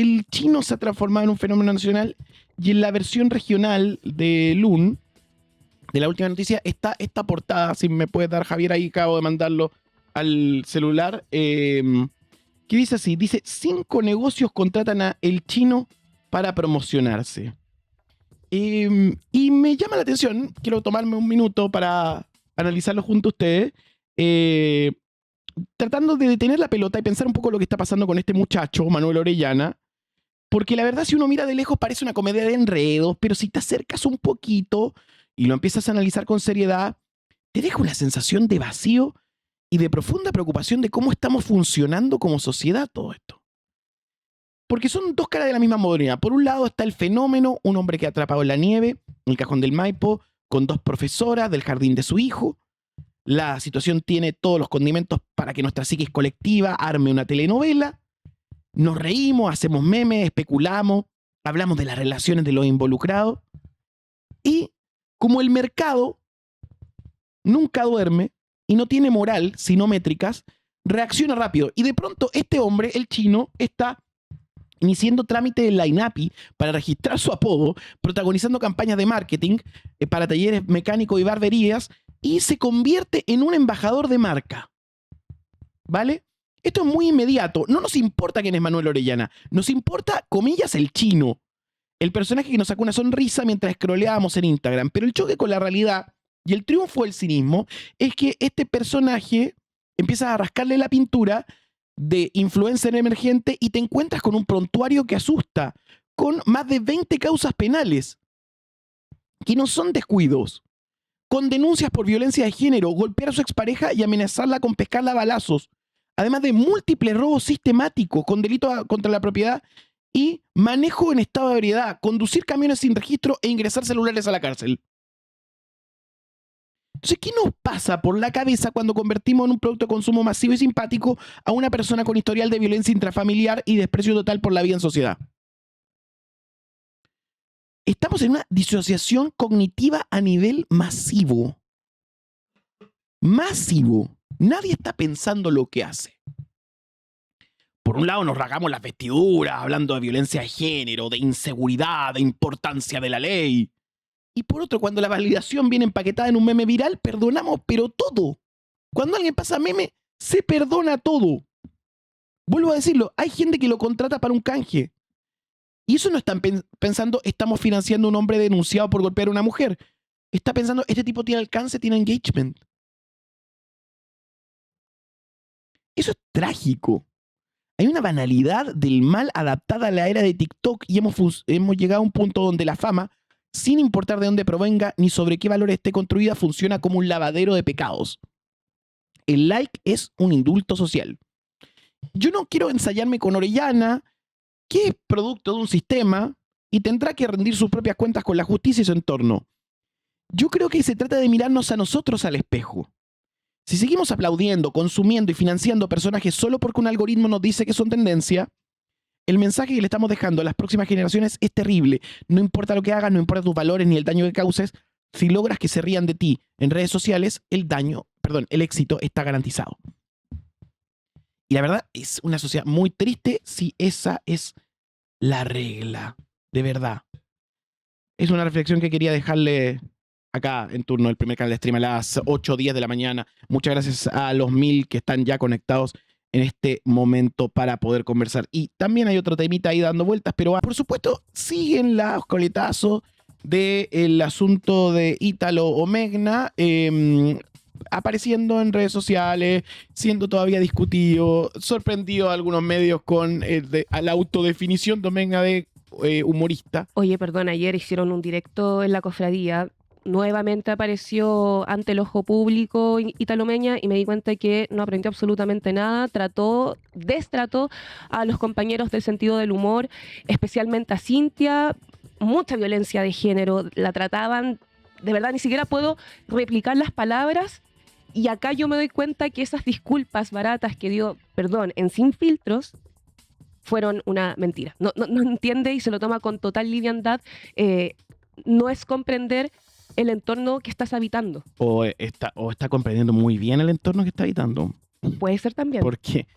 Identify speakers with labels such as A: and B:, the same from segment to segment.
A: el chino se ha transformado en un fenómeno nacional y en la versión regional de Loon, de la última noticia, está esta portada, si me puedes dar, Javier, ahí acabo de mandarlo al celular, que dice así, dice, 5 negocios contratan a el chino para promocionarse. Y me llama la atención, quiero tomarme un minuto para analizarlo junto a ustedes, tratando de detener la pelota y pensar un poco lo que está pasando con este muchacho, Manuel Orellana, porque la verdad si uno mira de lejos parece una comedia de enredos, pero si te acercas un poquito y lo empiezas a analizar con seriedad, te deja una sensación de vacío y de profunda preocupación de cómo estamos funcionando como sociedad todo esto. Porque son dos caras de la misma moneda. Por un lado está el fenómeno, un hombre que ha atrapado en la nieve, en el cajón del Maipo, con 2 profesoras del jardín de su hijo. La situación tiene todos los condimentos para que nuestra psiquis colectiva arme una telenovela. Nos reímos, hacemos memes, especulamos, hablamos de las relaciones de los involucrados. Y como el mercado nunca duerme y no tiene moral, sino métricas, reacciona rápido. Y de pronto este hombre, el chino, está iniciando trámite en la INAPI para registrar su apodo, protagonizando campañas de marketing para talleres mecánicos y barberías, y se convierte en un embajador de marca. ¿Vale? Esto es muy inmediato. No nos importa quién es Manuel Orellana. Nos importa, comillas, el chino. El personaje que nos sacó una sonrisa mientras scrolleábamos en Instagram. Pero el choque con la realidad y el triunfo del cinismo es que este personaje empieza a rascarle la pintura de influencer emergente y te encuentras con un prontuario que asusta, con más de 20 causas penales, que no son descuidos, con denuncias por violencia de género, golpear a su expareja y amenazarla con pescarla a balazos, además de múltiples robos sistemáticos con delito contra la propiedad y manejo en estado de ebriedad, conducir camiones sin registro e ingresar celulares a la cárcel. Entonces, ¿qué nos pasa por la cabeza cuando convertimos en un producto de consumo masivo y simpático a una persona con historial de violencia intrafamiliar y desprecio total por la vida en sociedad? Estamos en una disociación cognitiva a nivel masivo. Masivo. Nadie está pensando lo que hace. Por un lado nos rasgamos las vestiduras hablando de violencia de género, de inseguridad, de importancia de la ley. Y por otro, cuando la validación viene empaquetada en un meme viral, perdonamos, pero todo. Cuando alguien pasa meme, se perdona todo. Vuelvo a decirlo, hay gente que lo contrata para un canje. Y eso no están pensando, estamos financiando a un hombre denunciado por golpear a una mujer. Está pensando, este tipo tiene alcance, tiene engagement. Eso es trágico. Hay una banalidad del mal adaptada a la era de TikTok y hemos llegado a un punto donde la fama, sin importar de dónde provenga ni sobre qué valor esté construida, funciona como un lavadero de pecados. El like es un indulto social. Yo no quiero ensayarme con Orellana, que es producto de un sistema y tendrá que rendir sus propias cuentas con la justicia y su entorno. Yo creo que se trata de mirarnos a nosotros al espejo. Si seguimos aplaudiendo, consumiendo y financiando personajes solo porque un algoritmo nos dice que son tendencia, el mensaje que le estamos dejando a las próximas generaciones es terrible. No importa lo que hagas, no importa tus valores ni el daño que causes, si logras que se rían de ti en redes sociales, el éxito está garantizado. Y la verdad es una sociedad muy triste si esa es la regla, de verdad. Es una reflexión que quería dejarle acá en turno, el primer canal de stream a las 8:10 de la mañana. Muchas gracias a los 1000 que están ya conectados en este momento para poder conversar. Y también hay otro temita ahí dando vueltas, pero por supuesto siguen los coletazos del asunto de Ítalo Omegna apareciendo en redes sociales, siendo todavía discutido, sorprendido a algunos medios con la autodefinición de Omegna de humorista.
B: Oye, perdón, ayer hicieron un directo en la cofradía. Nuevamente apareció ante el ojo público Ítalo Meña y me di cuenta que no aprendió absolutamente nada. Destrató a los compañeros del sentido del humor, especialmente a Cintia. Mucha violencia de género, la trataban, de verdad, ni siquiera puedo replicar las palabras. Y acá yo me doy cuenta que esas disculpas baratas que dio, en Sin Filtros, fueron una mentira. No entiende y se lo toma con total liviandad. No es comprender el entorno que estás habitando.
A: O está comprendiendo muy bien el entorno que está habitando.
B: Puede ser también.
A: Porque,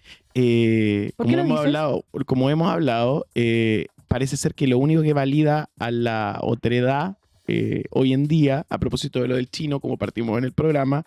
B: ¿Por qué lo dices?
A: como hemos hablado, parece ser que lo único que valida a la otredad hoy en día, a propósito de lo del chino, como partimos en el programa,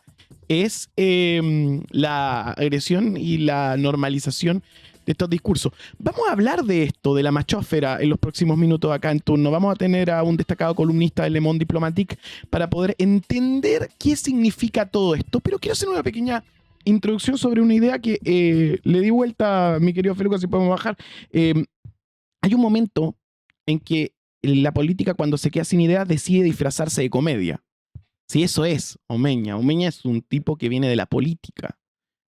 A: es la agresión y la normalización de estos discursos. Vamos a hablar de esto, de la machósfera, en los próximos minutos acá en Turno. Vamos a tener a un destacado columnista de Le Monde Diplomatique para poder entender qué significa todo esto. Pero quiero hacer una pequeña introducción sobre una idea que le di vuelta a mi querido Feluca, si podemos bajar. Hay un momento en que la política, cuando se queda sin ideas, decide disfrazarse de comedia. Si eso es Omeña. Omeña es un tipo que viene de la política,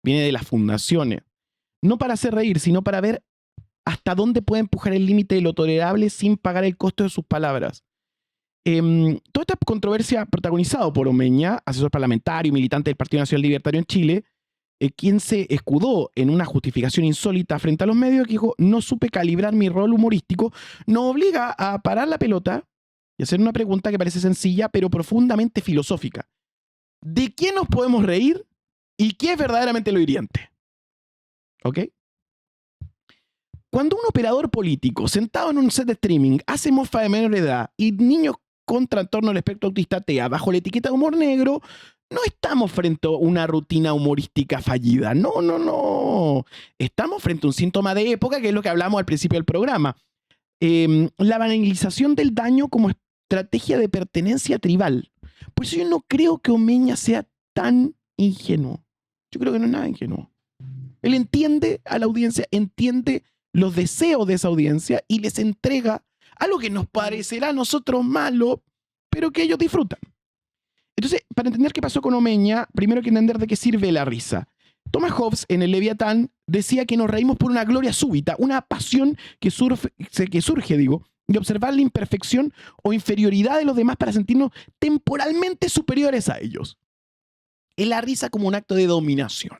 A: viene de las fundaciones. No para hacer reír, sino para ver hasta dónde puede empujar el límite de lo tolerable sin pagar el costo de sus palabras. Toda esta controversia protagonizada por Omeña, asesor parlamentario y militante del Partido Nacional Libertario en Chile, quien se escudó en una justificación insólita frente a los medios, que dijo: no supe calibrar mi rol humorístico, nos obliga a parar la pelota y hacer una pregunta que parece sencilla, pero profundamente filosófica. ¿De qué nos podemos reír y qué es verdaderamente lo hiriente? ¿Ok? Cuando un operador político sentado en un set de streaming hace mofa de menor edad y niños con trastorno del espectro autista TEA bajo la etiqueta de humor negro, no estamos frente a una rutina humorística fallida. No, no, no. Estamos frente a un síntoma de época, que es lo que hablamos al principio del programa. La banalización del daño como estrategia de pertenencia tribal. Por eso yo no creo que Omeña sea tan ingenuo. Yo creo que no es nada ingenuo. Él entiende a la audiencia, entiende los deseos de esa audiencia y les entrega algo que nos parecerá a nosotros malo, pero que ellos disfrutan. Entonces, para entender qué pasó con Omeña, primero hay que entender de qué sirve la risa. Thomas Hobbes, en el Leviatán, decía que nos reímos por una gloria súbita, una pasión que surge, de observar la imperfección o inferioridad de los demás para sentirnos temporalmente superiores a ellos. Es la risa como un acto de dominación.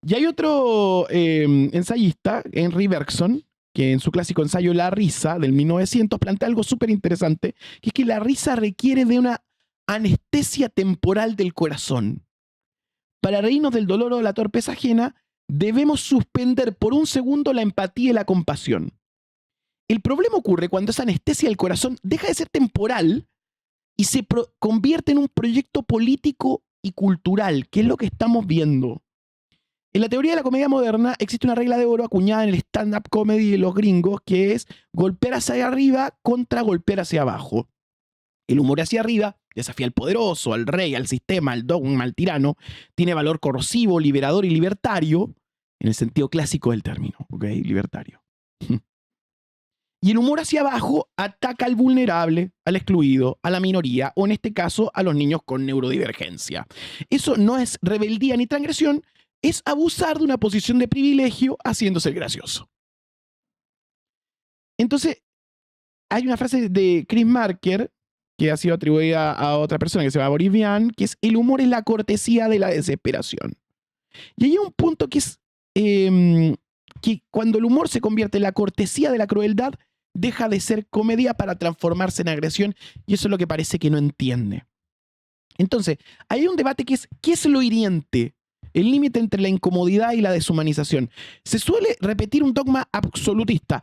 A: Y hay otro ensayista, Henry Bergson, que en su clásico ensayo La risa, del 1900, plantea algo súper interesante, que es que la risa requiere de una anestesia temporal del corazón. Para reírnos del dolor o de la torpeza ajena, debemos suspender por un segundo la empatía y la compasión. El problema ocurre cuando esa anestesia del corazón deja de ser temporal y se convierte en un proyecto político y cultural, que es lo que estamos viendo. En la teoría de la comedia moderna existe una regla de oro acuñada en el stand-up comedy de los gringos, que es golpear hacia arriba contra golpear hacia abajo. El humor hacia arriba desafía al poderoso, al rey, al sistema, al dogma, al tirano. Tiene valor corrosivo, liberador y libertario, en el sentido clásico del término, ¿ok? Libertario. Y el humor hacia abajo ataca al vulnerable, al excluido, a la minoría, o en este caso a los niños con neurodivergencia. Eso no es rebeldía ni transgresión, es abusar de una posición de privilegio haciéndose el gracioso. Entonces, hay una frase de Chris Marker que ha sido atribuida a otra persona que se llama Boris Vian, que es: el humor es la cortesía de la desesperación. Y hay un punto que es que cuando el humor se convierte en la cortesía de la crueldad, deja de ser comedia para transformarse en agresión, y eso es lo que parece que no entiende. Entonces, hay un debate que es: ¿qué es lo hiriente? El límite entre la incomodidad y la deshumanización. Se suele repetir un dogma absolutista.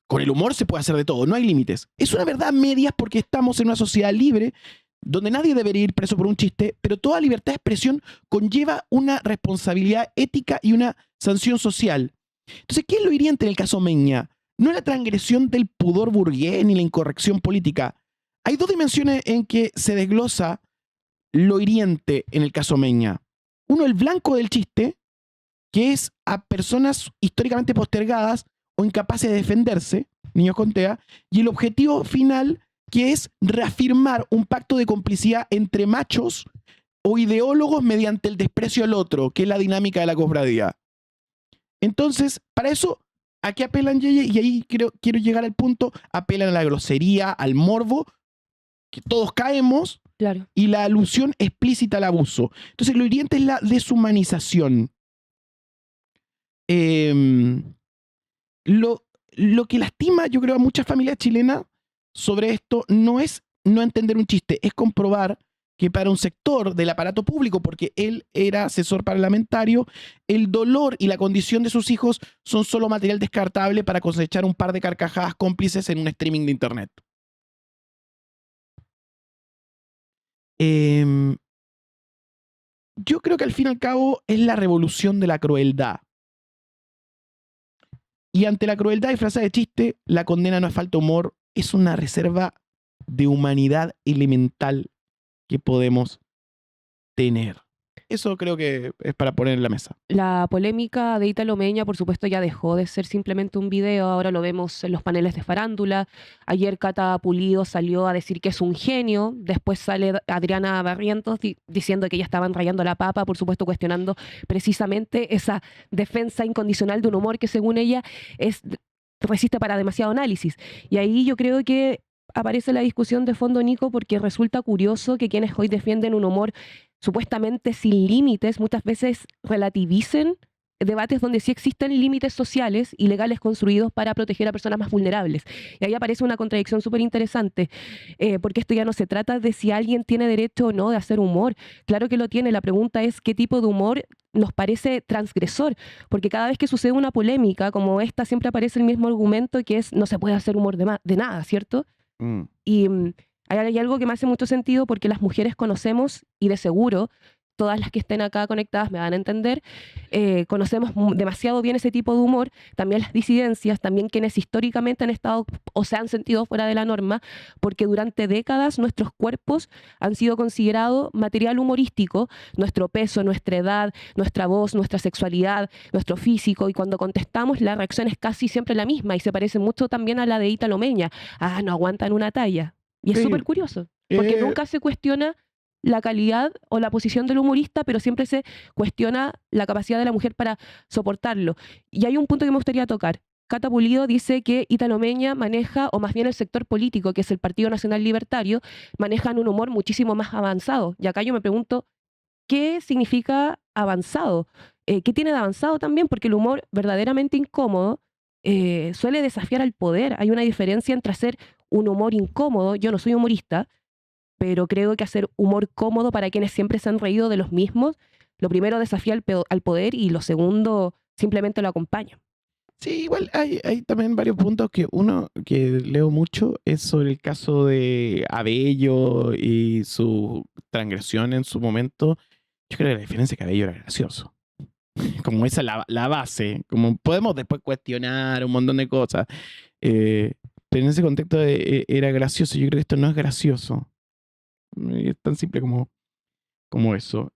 A: Con el humor se puede hacer de todo, no hay límites. Es una verdad a medias porque estamos en una sociedad libre donde nadie debería ir preso por un chiste, pero toda libertad de expresión conlleva una responsabilidad ética y una sanción social. Entonces, ¿qué es lo hiriente en el caso Omeña? No es la transgresión del pudor burgués ni la incorrección política. Hay dos dimensiones en que se desglosa lo hiriente en el caso Omeña. Uno, el blanco del chiste, que es a personas históricamente postergadas o incapaces de defenderse, niños con TEA, y el objetivo final, que es reafirmar un pacto de complicidad entre machos o ideólogos mediante el desprecio al otro, que es la dinámica de la cofradía. Entonces, para eso, ¿a qué apelan, Yeye? Y ahí quiero llegar al punto: apelan a la grosería, al morbo, que todos caemos,
B: Claro.
A: y la alusión explícita al abuso. Entonces, lo hiriente es la deshumanización. Lo que lastima, yo creo, a muchas familias chilenas sobre esto no es no entender un chiste, es comprobar que para un sector del aparato público, porque él era asesor parlamentario, el dolor y la condición de sus hijos son solo material descartable para cosechar un par de carcajadas cómplices en un streaming de internet. Yo creo que al fin y al cabo es la revolución de la crueldad. Y ante la crueldad disfrazada de chiste, la condena no es falta de humor, es una reserva de humanidad elemental que podemos tener. Eso creo que es para poner en la mesa.
B: La polémica de Ítalo Meña, por supuesto, ya dejó de ser simplemente un video, ahora lo vemos en los paneles de farándula. Ayer Cata Pulido salió a decir que es un genio, después sale Adriana Barrientos diciendo que ya estaban rayando la papa, por supuesto cuestionando precisamente esa defensa incondicional de un humor que según ella resiste para demasiado análisis. Y ahí yo creo que aparece la discusión de fondo, Nico, porque resulta curioso que quienes hoy defienden un humor supuestamente sin límites, muchas veces relativicen debates donde sí existen límites sociales y legales construidos para proteger a personas más vulnerables. Y ahí aparece una contradicción súper interesante, porque esto ya no se trata de si alguien tiene derecho o no de hacer humor. Claro que lo tiene, la pregunta es qué tipo de humor nos parece transgresor, porque cada vez que sucede una polémica como esta siempre aparece el mismo argumento que es no se puede hacer humor de nada, ¿cierto? Y hay algo que me hace mucho sentido porque las mujeres conocemos, y de seguro todas las que estén acá conectadas me van a entender, conocemos demasiado bien ese tipo de humor, también las disidencias, también quienes históricamente han estado o se han sentido fuera de la norma, porque durante décadas nuestros cuerpos han sido considerados material humorístico, nuestro peso, nuestra edad, nuestra voz, nuestra sexualidad, nuestro físico, y cuando contestamos la reacción es casi siempre la misma y se parece mucho también a la de Ítalo Meña. Ah, no aguantan una talla. Y es
A: Sí.
B: súper curioso, porque nunca se cuestiona la calidad o la posición del humorista, pero siempre se cuestiona la capacidad de la mujer para soportarlo. Y hay un punto que me gustaría tocar. Cata Pulido dice que Ítalo Meña maneja, o más bien el sector político, que es el Partido Nacional Libertario, manejan un humor muchísimo más avanzado. Y acá yo me pregunto, ¿qué significa avanzado? ¿Qué tiene de avanzado también? Porque el humor verdaderamente incómodo suele desafiar al poder. Hay una diferencia entre hacer un humor incómodo, yo no soy humorista, pero creo que hacer humor cómodo para quienes siempre se han reído de los mismos, lo primero desafía al poder y lo segundo simplemente lo acompaña.
A: Sí, igual hay también varios puntos que uno que leo mucho es sobre el caso de Abello y su transgresión en su momento. Yo creo que la diferencia es que Abello era gracioso. Como esa es la base. Como podemos después cuestionar un montón de cosas. Pero en ese contexto era gracioso. Yo creo que esto no es gracioso. Es tan simple como eso.